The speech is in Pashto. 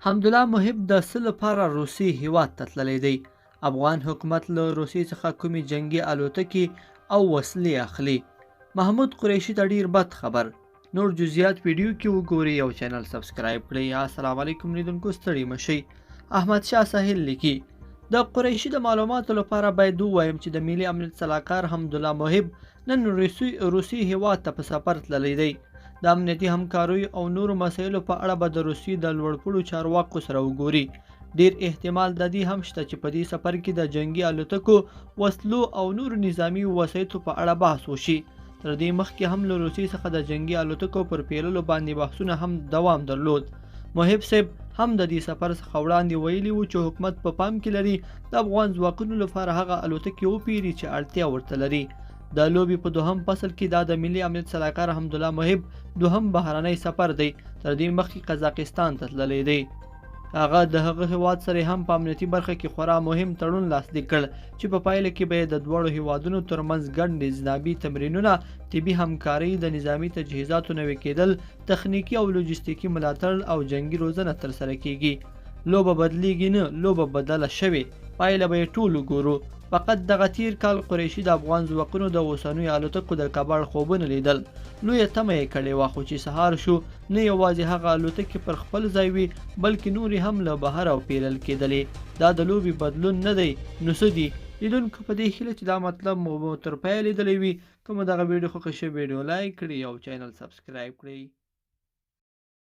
حمدالله محب د څه لپاره روسي هیواد ته تللی دی؟ افغان حکومت له روسیې څخه کومې جنگي الوتکې او وسلې اخلي؟ محمود قریشي ته ډیر بد خبر. نور جزئیات ویډیو کې وګورئ او چینل سبسکرایب کړئ. السلام علیکم لیدونکو، ستړي مشئ. احمد شاه ساحل لیکي د قریشي د معلوماتو لپاره باید ووایم چې د ملي امنیت سلاکار حمدالله محب نن روسي هیواد ته په سفر تللی دی. د امنیتي همکاریو او نورو مسایلو په اړه به د روسیې د لوړپوړو چارواکو سره وګوري. ډیر احتمال د دې هم شته چې په دې سفر کې د جنگي الوتکو، وسلو او نورو نظامی وسایطو په اړه بحث وشي. تر دې مخکې هم له روسیې څخه د جنگي الوتکو پر پیلولو باندې بحثونه هم دوام درلود. محب صاحب هم د دې سفر څخه وړاندې ویلي و چې حکومت په پام کې لري د افغان ځواکونو لپاره هغه الوتکې وپیري چې اړتیا ورته لري. د لوبې په دوهم فصل کې دا د ملي امنیت سلاکار حمدالله محب دوهم بهرنی سفر دی. تر دې مخکې قزاقستان ته تللی دی. هغه د هغه هیواد سره هم په امنیتي برخه کې خورا مهم تړون لاسلیک کړ چې په پایله کې به د دواړو هیوادونو ترمنځ ګډ نظامي تمرینونه، طبي همکاري، د نظامي تجهیزاتو نوي کېدل، تخنیکي او لوجستیکي ملاتړ او جنگي روزنه ترسره کیږي. لوبه بدلیږي نه، لوبه بدله شوې. پایله به یې ټول وګورو. فقط دغه تیر کال قریشي د افغان ځواکونو د اوسنیو الوتکو د کباړ خوبونه لیدل. لویه تمه یې کړې وه، خو چې سهار شو نه یوازې هغه الوتکې پر خپل ځای وي بلکې نورې هم له بهره پیرل کېدلې. دا د لوبې بدلون نه دی. نو څه دي؟ لیدونکو په دې هیله چې دا مطلب مو تر پایه لیدلی وي. که مو دغه ویډیو خوښه شوې ویډیو لایک کړئ او چینل سبسکرایب کړئ.